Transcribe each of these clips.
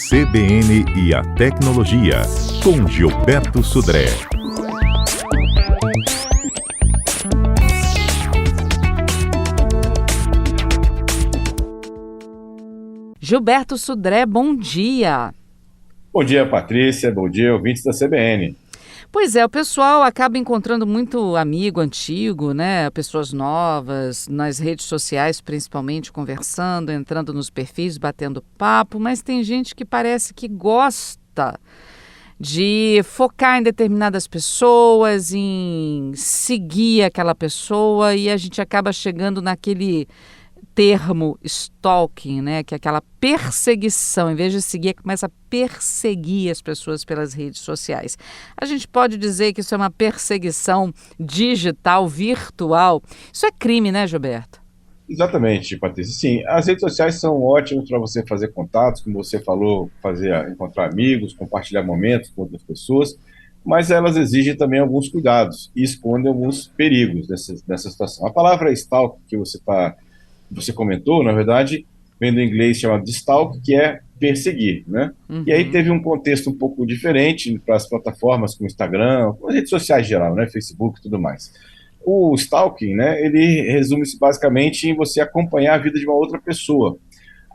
CBN e a Tecnologia, com Gilberto Sudré. Gilberto Sudré, bom dia. Bom dia, Patrícia. Bom dia, ouvintes da CBN. Pois é, o pessoal acaba encontrando muito amigo antigo, né? Pessoas novas, nas redes sociais principalmente, conversando, entrando nos perfis, batendo papo, mas tem gente que parece que gosta de focar em determinadas pessoas, em seguir aquela pessoa, e a gente acaba chegando naquele termo stalking, né? Que é aquela perseguição. Em vez de seguir, começa a perseguir as pessoas pelas redes sociais. A gente pode dizer que isso é uma perseguição digital, virtual. Isso é crime, né, Gilberto? Exatamente, Patrícia. Sim, as redes sociais são ótimas para você fazer contatos, como você falou, encontrar amigos, compartilhar momentos com outras pessoas, mas elas exigem também alguns cuidados e escondem alguns perigos dessa situação. A palavra stalk que você comentou, na verdade, vem do inglês chamado de stalk, que é perseguir, né? E aí teve um contexto um pouco diferente para as plataformas como Instagram, as redes sociais em geral, né? Facebook e tudo mais. O stalking, né, ele resume-se basicamente em você acompanhar a vida de uma outra pessoa.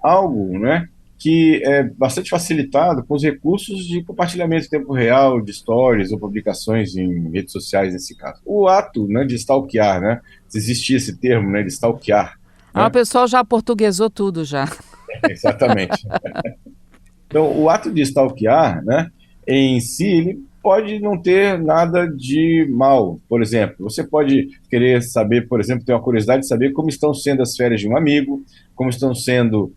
Algo, né, que é bastante facilitado com os recursos de compartilhamento em tempo real, de stories ou publicações em redes sociais, nesse caso. O ato, né, de stalkear, né, se existia esse termo, né, de stalkear, O pessoal já portuguesou tudo já. Exatamente. Então, o ato de stalkear, né, em si, ele pode não ter nada de mal. Por exemplo, você pode querer saber, por exemplo, ter uma curiosidade de saber como estão sendo as férias de um amigo, como estão sendo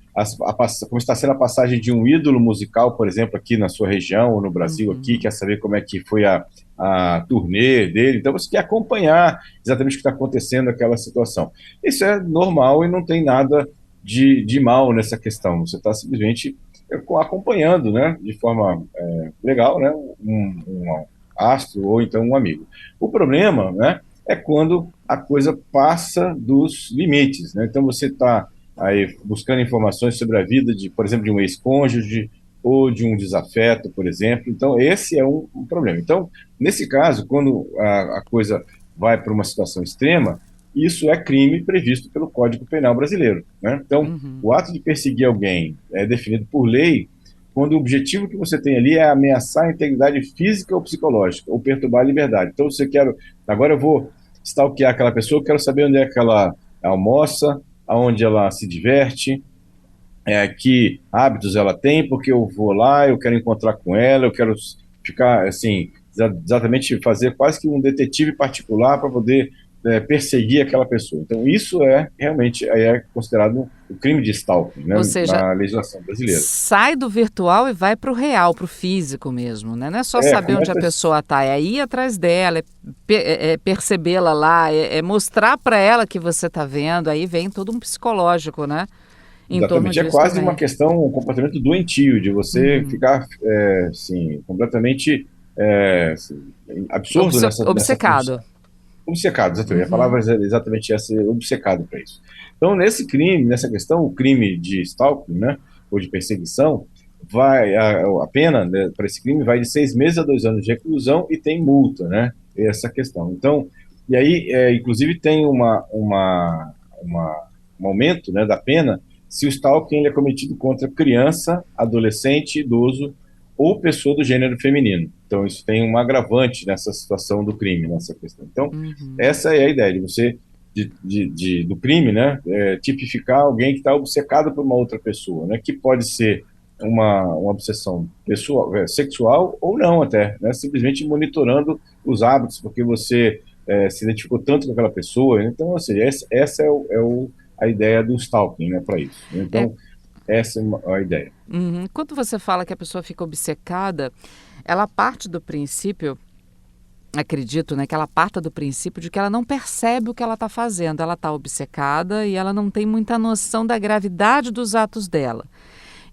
como está sendo a passagem de um ídolo musical, por exemplo, aqui na sua região ou no Brasil, aqui, quer saber como é que foi a turnê dele. Então, você quer acompanhar exatamente o que está acontecendo naquela situação. Isso é normal e não tem nada de mal nessa questão. Você está simplesmente acompanhando, né, de forma legal, né, um astro ou então um amigo. O problema, né, é quando a coisa passa dos limites, né? Então você está aí buscando informações sobre a vida de, por exemplo, de um ex-cônjuge ou de um desafeto, por exemplo. Então esse é um problema. Então, nesse caso, quando a coisa vai para uma situação extrema, isso é crime previsto pelo Código Penal brasileiro, né? Então, o ato de perseguir alguém é definido por lei quando o objetivo que você tem ali é ameaçar a integridade física ou psicológica, ou perturbar a liberdade. Então, agora eu vou stalkear aquela pessoa, eu quero saber onde é que ela almoça, aonde ela se diverte, que hábitos ela tem, porque eu vou lá, eu quero encontrar com ela, eu quero ficar, assim, exatamente fazer quase que um detetive particular para poder perseguir aquela pessoa. Então, isso realmente é considerado o crime de stalking, né, Ou seja, na legislação brasileira. Sai do virtual e vai para o real, para o físico mesmo, né? Não é só saber onde a pessoa está, é ir atrás dela, é percebê-la lá, é mostrar para ela que você está vendo, aí vem todo um psicológico, né? Exatamente, é quase uma questão, um comportamento doentio, de você ficar assim, completamente assim, absurdo obcecado. Nessa função. Obcecado, exatamente. A palavra é exatamente essa, obcecado para isso. Então, nessa questão, o crime de stalking, né, ou de perseguição, a pena, né, para esse crime vai de 6 meses a 2 anos de reclusão e tem multa, né, essa questão. Então, e aí, inclusive, tem um aumento, né, da pena se o stalking ele é cometido contra criança, adolescente, idoso ou pessoa do gênero feminino. Então, isso tem um agravante nessa situação do crime, nessa questão. Então, essa é a ideia de você, do crime, né, tipificar alguém que está obcecado por uma outra pessoa, né, que pode ser uma obsessão pessoal, sexual ou não até, né, simplesmente monitorando os hábitos, porque você se identificou tanto com aquela pessoa. Então, ou seja, essa é a ideia do stalking, né, para isso. Então, essa é a ideia. Quando você fala que a pessoa fica obcecada, ela parte do princípio, acredito, né, que ela parta do princípio de que ela não percebe o que ela está fazendo. Ela está obcecada e ela não tem muita noção da gravidade dos atos dela.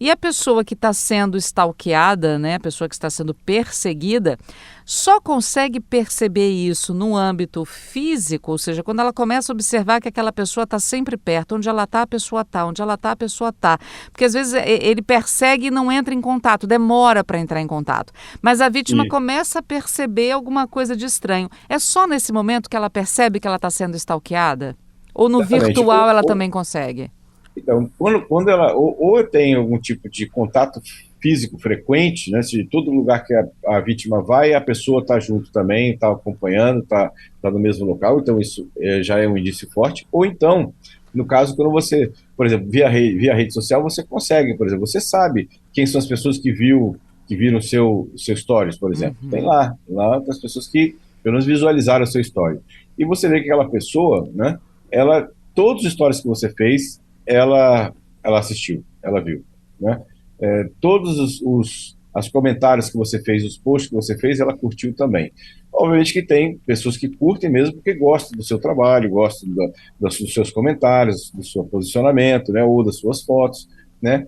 E a pessoa que está sendo stalkeada, né, a pessoa que está sendo perseguida, só consegue perceber isso no âmbito físico, ou seja, quando ela começa a observar que aquela pessoa está sempre perto, onde ela está, a pessoa está, onde ela está, a pessoa está. Porque às vezes ele persegue e não entra em contato, demora para entrar em contato. Mas a vítima E, começa a perceber alguma coisa de estranho. É só nesse momento que ela percebe que ela está sendo stalkeada? Ou no exatamente. virtual ela também consegue? Então, quando ela ou tem algum tipo de contato físico frequente, né, se todo lugar que a vítima vai, a pessoa está junto também, está acompanhando, está no mesmo local, então isso já é um indício forte. Ou então, no caso, quando você, por exemplo, via rede social, você consegue, por exemplo, você sabe quem são as pessoas que viram o seu stories, por exemplo. Tem Uhum. lá as pessoas que pelo menos visualizaram o seu story. E você vê que aquela pessoa, né, ela, todos os stories que você fez, ela assistiu, ela viu, né? Todos os comentários que você fez, os posts que você fez, ela curtiu também. Obviamente que tem pessoas que curtem mesmo porque gostam do seu trabalho, gostam dos seus comentários, do seu posicionamento, né, ou das suas fotos, né?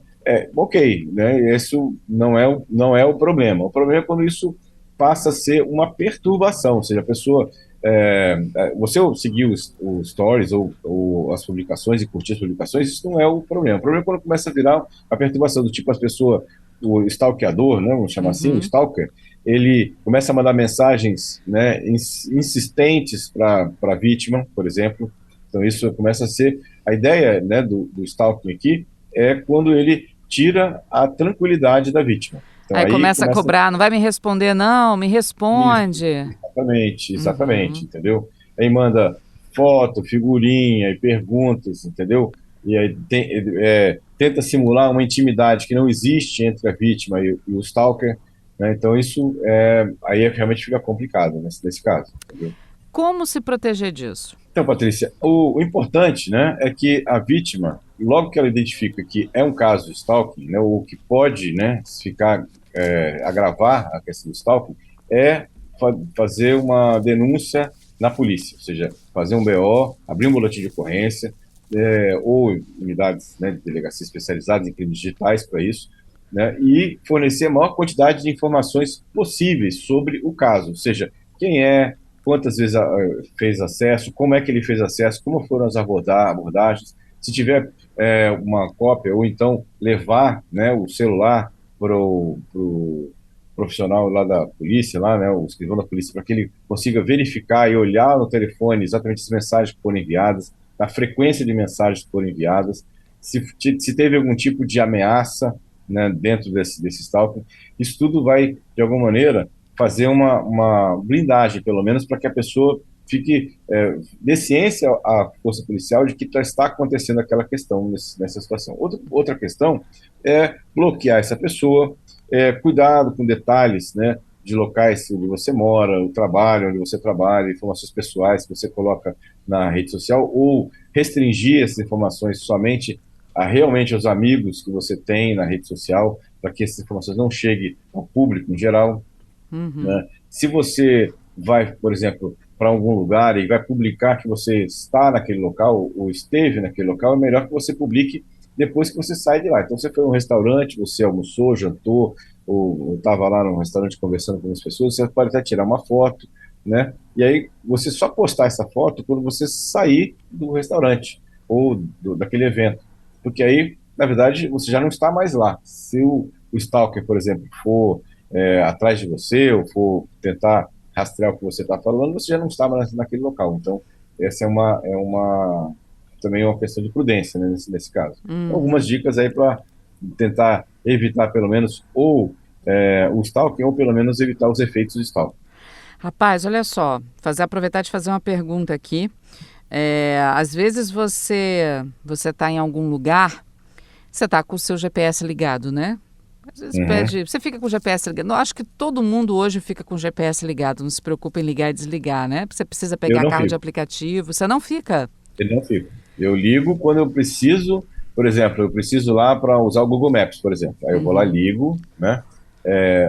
Ok, né? Isso não é o problema. O problema é quando isso passa a ser uma perturbação, ou seja, a pessoa você seguir os stories ou as publicações e curtir as publicações, isso não é o problema. O problema é quando começa a virar a perturbação do tipo as pessoas, o stalkeador, né, vamos chamar assim, o Uhum. stalker, ele começa a mandar mensagens, né, insistentes para a vítima, por exemplo. Então isso começa a ser a ideia, né, do stalking aqui é quando ele tira a tranquilidade da vítima. Então Aí aí começa a começa cobrar, não vai me responder não, me isso, responde. exatamente, Uhum. entendeu? Aí manda foto, figurinha e perguntas, entendeu? E aí tenta simular uma intimidade que não existe entre a vítima e o stalker, né? Então isso aí realmente fica complicado nesse caso, entendeu? Como se proteger disso? Então, Patrícia, o importante, né, é que a vítima, logo que ela identifica que é um caso de stalking, né, ou que pode, né, agravar a questão do stalking, é fazer uma denúncia na polícia, ou seja, fazer um BO, abrir um boletim de ocorrência, ou unidades, né, de delegacia especializadas em crimes digitais para isso, né, e fornecer a maior quantidade de informações possíveis sobre o caso, ou seja, quem é, quantas vezes fez acesso, como é que ele fez acesso, como foram as abordagens, se tiver uma cópia, ou então levar, né, o celular para o profissional lá da polícia, lá, né, o escrivão da polícia, para que ele consiga verificar e olhar no telefone exatamente as mensagens que foram enviadas, a frequência de mensagens que foram enviadas, se teve algum tipo de ameaça, né, dentro desse stalking. Isso tudo vai, de alguma maneira, fazer uma blindagem, pelo menos, para que a pessoa fique, dê ciência à força policial de que está acontecendo aquela questão nessa situação. Outra questão é bloquear essa pessoa, cuidado com detalhes, né, de locais onde você mora, o trabalho onde você trabalha, informações pessoais que você coloca na rede social, ou restringir essas informações somente realmente aos amigos que você tem na rede social, para que essas informações não cheguem ao público em geral, Uhum. né? Se você vai, por exemplo, para algum lugar e vai publicar que você está naquele local ou esteve naquele local, é melhor que você publique depois que você sai de lá. Então, você foi a um restaurante, você almoçou, jantou, ou estava lá num restaurante conversando com as pessoas, você pode até tirar uma foto, né? E aí, você só postar essa foto quando você sair do restaurante ou daquele evento. Porque aí, na verdade, você já não está mais lá. Se o stalker, por exemplo, for atrás de você ou for tentar rastrear o que você está falando, você já não estava naquele local. Então, essa também é uma questão de prudência, né, nesse caso. Então, algumas Uhum. dicas aí para tentar evitar pelo menos ou o stalking ou pelo menos evitar os efeitos do stalking. Rapaz, olha só, aproveitar de fazer uma pergunta aqui. Às vezes você está em algum lugar, você está com o seu GPS ligado, né? Às vezes Uhum. pede, você fica com o GPS ligado. Eu acho que todo mundo hoje fica com o GPS ligado, não se preocupa em ligar e desligar, né? Porque você precisa Eu pegar não carro de fico, aplicativo, você não fica. eu não fico. Eu ligo quando eu preciso, por exemplo, eu preciso lá para usar o Google Maps, por exemplo. Aí eu vou lá, Uhum. ligo, né?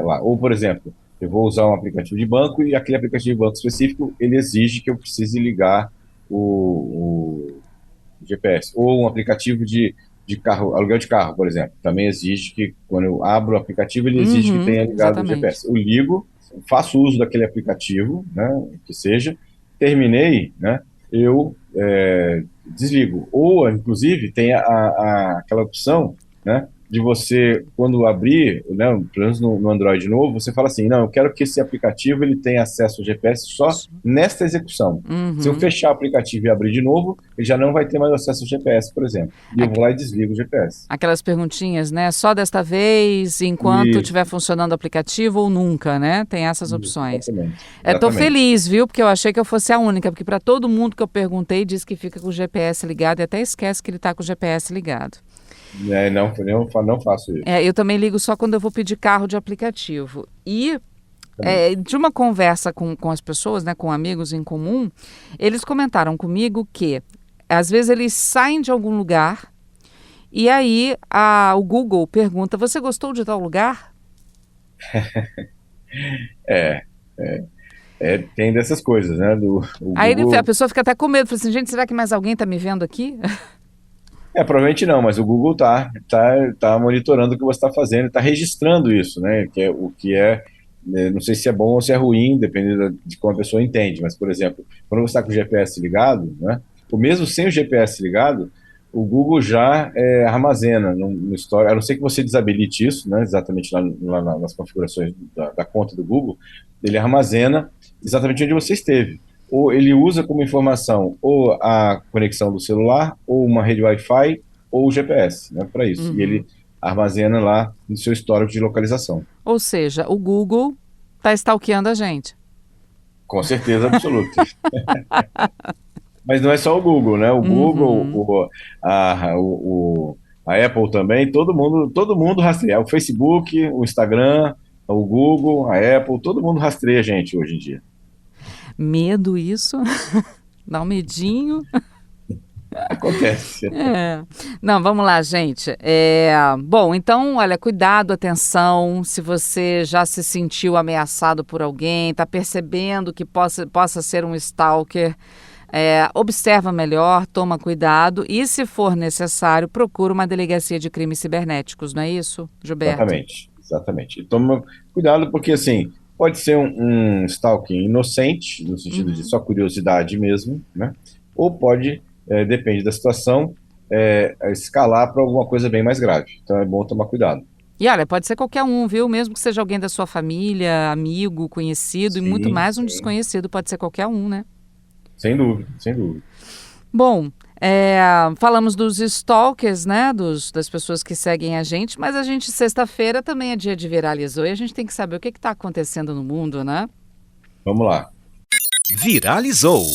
Lá. Ou, por exemplo, eu vou usar um aplicativo de banco e aquele aplicativo de banco específico, ele exige que eu precise ligar o GPS. Ou um aplicativo de carro, aluguel de carro, por exemplo, também exige que, quando eu abro o aplicativo, ele exige que Uhum, tenha ligado o exatamente. GPS. Eu ligo, faço uso daquele aplicativo, né, que seja, terminei, né, eu desligo. Ou, inclusive, tem aquela opção, né, de você, quando abrir, né, pelo menos no Android novo, você fala assim, não, eu quero que esse aplicativo ele tenha acesso ao GPS só nesta execução. Se eu Uhum. fechar o aplicativo e abrir de novo, ele já não vai ter mais acesso ao GPS, por exemplo. E eu vou lá e desligo o GPS. Aquelas perguntinhas, né? Só desta vez, enquanto Isso, estiver funcionando o aplicativo ou nunca, né? Tem essas isso, opções. exatamente. Tô Exatamente. feliz, viu? Porque eu achei que eu fosse a única, porque para todo mundo que eu perguntei diz que fica com o GPS ligado e até esquece que ele está com o GPS ligado. Não, não faço isso. Eu também ligo só quando eu vou pedir carro de aplicativo. E Também. de uma conversa com as pessoas, né, com amigos em comum, eles comentaram comigo que às vezes eles saem de algum lugar e aí o Google pergunta: Você gostou de tal lugar? É, tem dessas coisas, né? O Aí a Google. pessoa fica até com medo, fala assim: Gente, será que mais alguém está me vendo aqui? Provavelmente não, mas o Google tá monitorando o que você está fazendo, está registrando isso, né? Que é o que é, né, não sei se é bom ou se é ruim, dependendo de como a pessoa entende. Mas, por exemplo, quando você está com o GPS ligado, né? Ou mesmo sem o GPS ligado, o Google já armazena no Store, a não ser que você desabilite isso, né? Exatamente nas configurações da conta do Google, ele armazena exatamente onde você esteve, ou ele usa como informação ou a conexão do celular, ou uma rede Wi-Fi, ou o GPS, né, para isso. E Uhum. ele armazena lá no seu histórico de localização. Ou seja, o Google está stalkeando a gente. Com certeza absoluta. Mas não é só o Google, né? O Google, Uhum. a Apple também, todo mundo rastreia. O Facebook, o Instagram, o Google, a Apple, todo mundo rastreia a gente hoje em dia. Medo isso? Dá um medinho. Acontece. É. Não, vamos lá, gente. Bom, então, olha, cuidado, atenção. Se você já se sentiu ameaçado por alguém, está percebendo que possa ser um stalker, observa melhor, toma cuidado e, se for necessário, procura uma delegacia de crimes cibernéticos, não é isso, Gilberto? Exatamente, exatamente. E toma cuidado porque, assim, pode ser um stalking inocente, no sentido de Uhum. só curiosidade mesmo, né? Ou pode, depende da situação, escalar para alguma coisa bem mais grave. Então é bom tomar cuidado. E olha, pode ser qualquer um, viu? Mesmo que seja alguém da sua família, amigo, conhecido e muito Sim, mais um sim, desconhecido, pode ser qualquer um, né? sem dúvida, sem dúvida. Bom, falamos dos stalkers, né? Das pessoas que seguem a gente, mas a gente, sexta-feira, também é dia de Viralizou e a gente tem que saber o que está acontecendo no mundo, né? Vamos lá. Viralizou.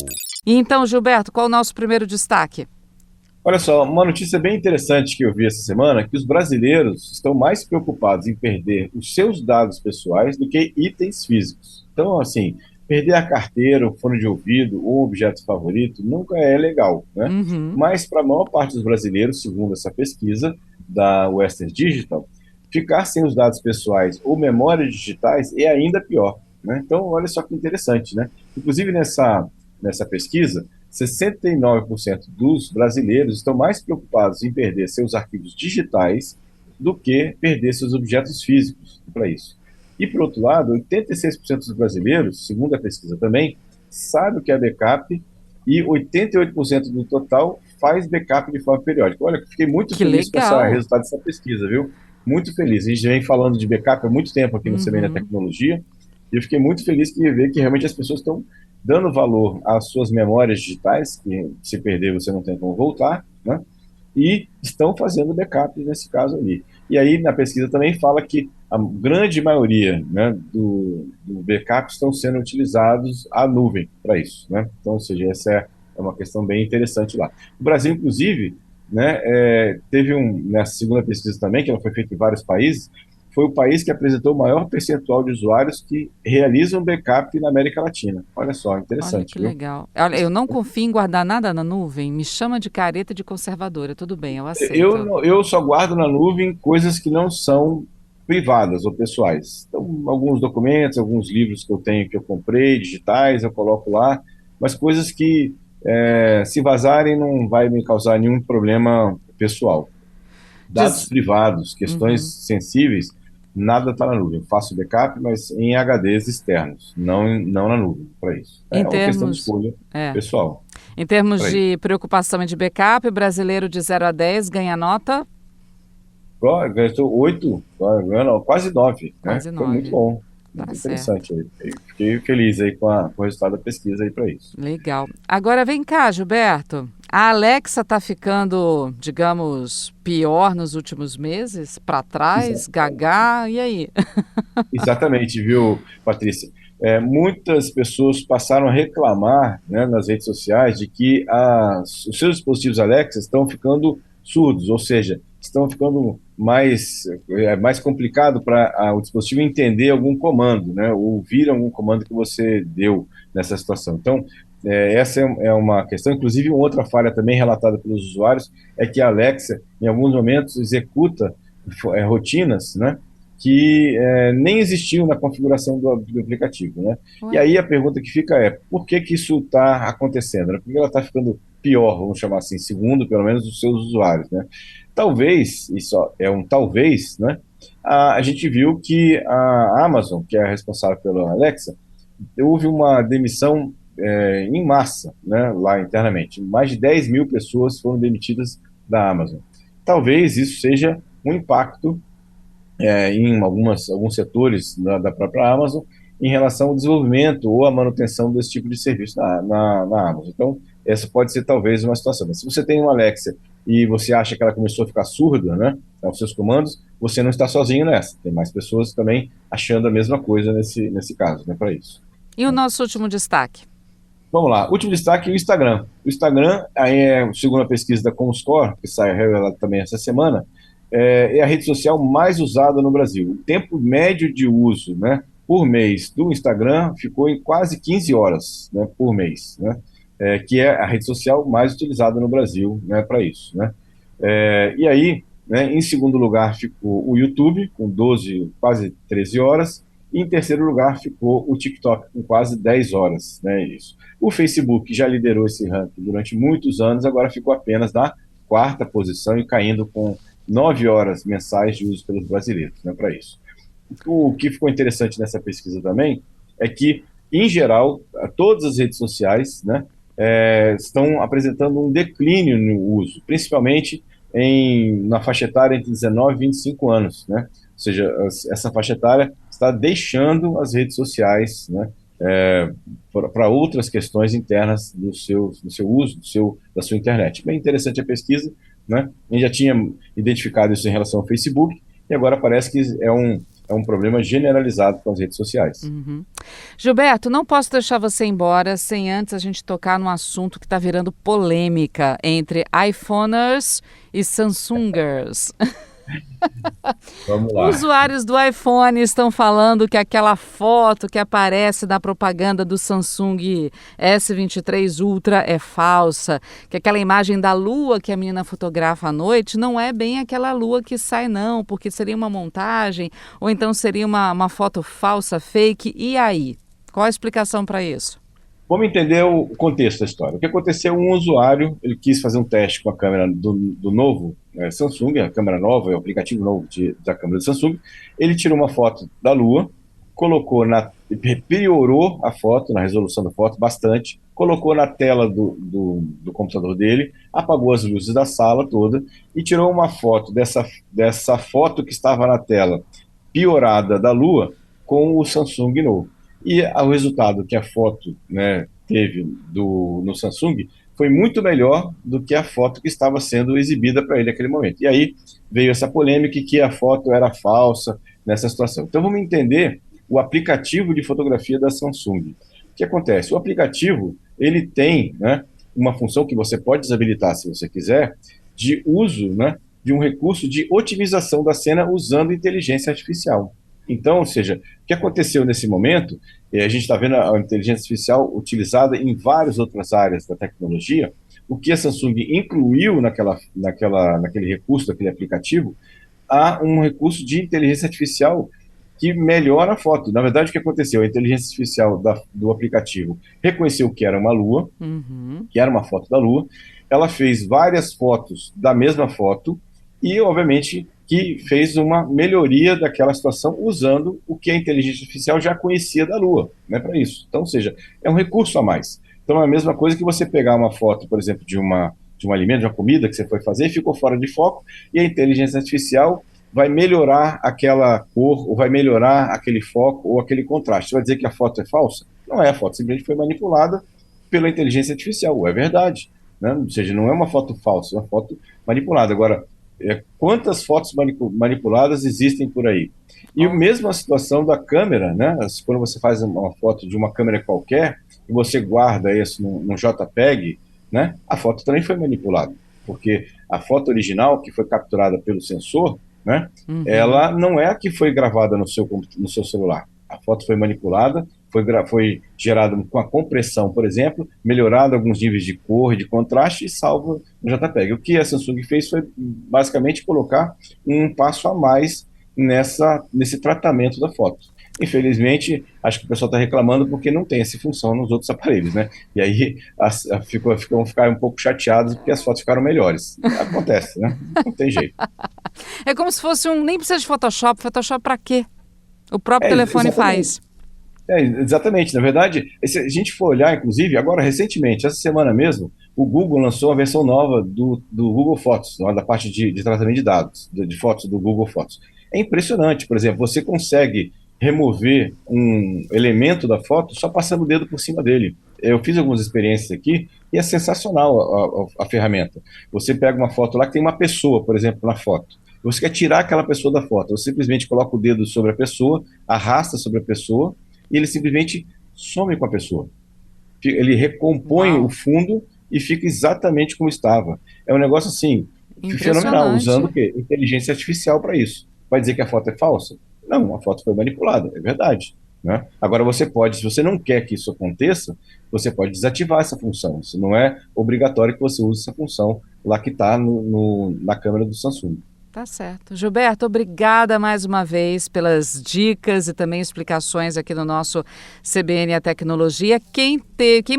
E então, Gilberto, qual o nosso primeiro destaque? Olha só, uma notícia bem interessante que eu vi essa semana, que os brasileiros estão mais preocupados em perder os seus dados pessoais do que itens físicos. Então, assim, perder a carteira, o fone de ouvido ou um objeto favorito nunca é legal, né? Uhum. Mas para a maior parte dos brasileiros, segundo essa pesquisa da Western Digital, ficar sem os dados pessoais ou memórias digitais é ainda pior, né? Então, olha só que interessante, né? Inclusive nessa pesquisa, 69% dos brasileiros estão mais preocupados em perder seus arquivos digitais do que perder seus objetos físicos para isso. E, por outro lado, 86% dos brasileiros, segundo a pesquisa também, sabe o que é backup e 88% do total faz backup de forma periódica. Olha, fiquei muito Que feliz com esse legal. resultado dessa pesquisa, viu? Muito feliz. A gente vem falando de backup há muito tempo aqui no CBN da Uhum. Tecnologia e eu fiquei muito feliz de ver que realmente as pessoas estão dando valor às suas memórias digitais, que se perder você não tem como voltar, né? E estão fazendo backup nesse caso ali. E aí na pesquisa também fala que a grande maioria, né, do backup estão sendo utilizados a nuvem para isso, né? Então, ou seja, essa é uma questão bem interessante lá. O Brasil, inclusive, né, teve nessa segunda pesquisa também, que ela foi feita em vários países, foi o país que apresentou o maior percentual de usuários que realizam backup na América Latina. Olha só, Olha interessante, que viu? legal. Olha, eu não confio em guardar nada na nuvem. Me chama de careta de conservadora. Tudo bem, eu aceito. Eu só guardo na nuvem coisas que não são privadas ou pessoais. Então, alguns documentos, alguns livros que eu tenho que eu comprei, digitais, eu coloco lá, mas coisas que, se vazarem, não vai me causar nenhum problema pessoal. Dados privados, questões Uhum. sensíveis, nada está na nuvem. Eu faço backup, mas em HDs externos, não na nuvem para isso. Em É uma questão de termos, escolha é, pessoal em termos para isso. de preocupação e de backup, o brasileiro de 0 a 10 ganha nota Gastou 8, quase 9, né? quase Foi muito 9. bom, Tá muito certo. interessante. Fiquei feliz aí com o resultado da pesquisa aí para isso. Legal. Agora vem cá, Gilberto. A Alexa tá ficando, digamos, pior nos últimos meses? Para trás? Gaga? E aí? Exatamente, viu, Patrícia? Muitas pessoas passaram a reclamar, né, nas redes sociais de que os seus dispositivos Alexa estão ficando surdos, ou seja, estão ficando mais complicado para o dispositivo entender algum comando, né, ou ouvir algum comando que você deu nessa situação. Então, essa é uma questão. Inclusive, uma outra falha também relatada pelos usuários é que a Alexa, em alguns momentos, executa rotinas, né, que nem existiam na configuração do aplicativo, né? E Ué? aí a pergunta que fica é, por que que isso está acontecendo, né? Por que ela está ficando pior, vamos chamar assim, segundo pelo menos os seus usuários, né? Talvez, isso é um talvez, né? A gente viu que a Amazon, que é a responsável pela Alexa, houve uma demissão em massa, né, lá internamente. Mais de 10 mil pessoas foram demitidas da Amazon. Talvez isso seja um impacto em alguns setores da própria Amazon em relação ao desenvolvimento ou à manutenção desse tipo de serviço na Amazon. Então, essa pode ser talvez uma situação. Mas se você tem uma Alexa e você acha que ela começou a ficar surda, né, aos seus comandos, você não está sozinho nessa. Tem mais pessoas também achando a mesma coisa nesse caso, né, para isso. E o nosso último destaque? Vamos lá, último destaque, o Instagram. O Instagram, segundo a pesquisa da Comscore, que sai revelada também essa semana, é a rede social mais usada no Brasil. O tempo médio de uso, né, por mês do Instagram ficou em quase 15 horas, né, por mês, né, que é a rede social mais utilizada no Brasil, né, para isso. Né. E aí, né, em segundo lugar ficou o YouTube, com 12, quase 13 horas, e em terceiro lugar ficou o TikTok, com quase 10 horas. Né, isso. O Facebook já liderou esse ranking durante muitos anos, agora ficou apenas na quarta posição e caindo com 9 horas mensais de uso pelos brasileiros, né, para isso. O que ficou interessante nessa pesquisa também é que, em geral, todas as redes sociais, né, estão apresentando um declínio no uso, principalmente na faixa etária entre 19 e 25 anos. Né? Ou seja, essa faixa etária está deixando as redes sociais, né, para outras questões internas do seu uso, da sua internet. Bem interessante a pesquisa, né? A gente já tinha identificado isso em relação ao Facebook, e agora parece que é um problema generalizado com as redes sociais. Uhum. Gilberto, não posso deixar você embora sem antes a gente tocar num assunto que está virando polêmica entre iPhoners e Samsungers. Vamos lá. Usuários do iPhone estão falando que aquela foto que aparece na propaganda do Samsung S23 Ultra é falsa, que aquela imagem da lua que a menina fotografa à noite não é bem aquela lua que sai não, porque seria uma montagem ou então seria uma foto falsa, fake. E aí? Qual a explicação para isso? Vamos entender o contexto da história. O que aconteceu? Um usuário, ele quis fazer um teste com a câmera do novo Samsung, a câmera nova, o aplicativo novo da câmera do Samsung. Ele tirou uma foto da Lua, priorou a foto, na resolução da foto, bastante, colocou na tela do computador dele, apagou as luzes da sala toda e tirou uma foto dessa foto que estava na tela piorada da Lua com o Samsung novo. E o resultado que a foto, né, teve no Samsung foi muito melhor do que a foto que estava sendo exibida para ele naquele momento. E aí veio essa polêmica que a foto era falsa nessa situação. Então vamos entender o aplicativo de fotografia da Samsung. O que acontece? O aplicativo ele tem, né, uma função que você pode desabilitar se você quiser, de uso, né, de um recurso de otimização da cena usando inteligência artificial. Então, ou seja, o que aconteceu nesse momento, a gente está vendo a inteligência artificial utilizada em várias outras áreas da tecnologia. O que a Samsung incluiu naquele recurso, daquele aplicativo, há um recurso de inteligência artificial que melhora a foto. Na verdade, o que aconteceu? A inteligência artificial do aplicativo reconheceu que era uma lua, que era uma foto da lua, ela fez várias fotos da mesma foto, e, obviamente, que fez uma melhoria daquela situação usando o que a inteligência artificial já conhecia da Lua, né, para isso. Então, ou seja, é um recurso a mais. Então, é a mesma coisa que você pegar uma foto, por exemplo, de um alimento, de uma comida que você foi fazer e ficou fora de foco, e a inteligência artificial vai melhorar aquela cor, ou vai melhorar aquele foco, ou aquele contraste. Você vai dizer que a foto é falsa? Não é, a foto simplesmente foi manipulada pela inteligência artificial, é verdade, né? Ou seja, não é uma foto falsa, é uma foto manipulada. Agora, quantas fotos manipuladas existem por aí? E Ó, mesmo a situação da câmera, né? Quando você faz uma foto de uma câmera qualquer e você guarda isso num JPEG, né? A foto também foi manipulada, porque a foto original que foi capturada pelo sensor, né? uhum. Ela não é a que foi gravada no seu celular. A foto foi manipulada, foi gerada com a compressão, por exemplo, melhorado alguns níveis de cor e de contraste e salvo no JPEG. O que a Samsung fez foi basicamente colocar um passo a mais nesse tratamento da foto. Infelizmente, acho que o pessoal está reclamando porque não tem essa função nos outros aparelhos, né? E aí ficaram um pouco chateados porque as fotos ficaram melhores. Acontece, né? Não tem jeito. É como se fosse um. Nem precisa de Photoshop. Photoshop para quê? O próprio telefone Exatamente. faz. Exatamente. Na verdade, se a gente for olhar, inclusive, agora recentemente, essa semana mesmo, o Google lançou a versão nova do Google Fotos, lá da parte de tratamento de dados, de fotos do Google Fotos. É impressionante, por exemplo, você consegue remover um elemento da foto só passando o dedo por cima dele. Eu fiz algumas experiências aqui e é sensacional a ferramenta. Você pega uma foto lá que tem uma pessoa, por exemplo, na foto. Você quer tirar aquela pessoa da foto, você simplesmente coloca o dedo sobre a pessoa, arrasta sobre a pessoa e ele simplesmente some com a pessoa. Ele recompõe o Uau. fundo e fica exatamente como estava. É um negócio assim, fenomenal, usando o Impressionante. quê? Inteligência artificial para isso. Vai dizer que a foto é falsa? Não, a foto foi manipulada, é verdade. Né? Agora você pode, se você não quer que isso aconteça, você pode desativar essa função. Isso não é obrigatório que você use essa função lá que está na câmera do Samsung. Tá certo. Gilberto, obrigada mais uma vez pelas dicas e também explicações aqui no nosso CBN A Tecnologia. Quem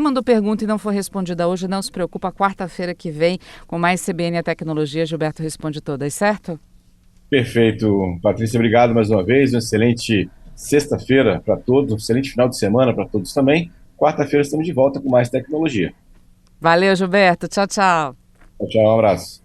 mandou pergunta e não foi respondida hoje, não se preocupa, quarta-feira que vem, com mais CBN A Tecnologia, Gilberto responde todas, certo? Perfeito, Patrícia, obrigado mais uma vez. Uma excelente sexta-feira para todos, um excelente final de semana para todos também. Quarta-feira estamos de volta com mais tecnologia. Valeu, Gilberto. Tchau, tchau. Tchau, tchau, um abraço.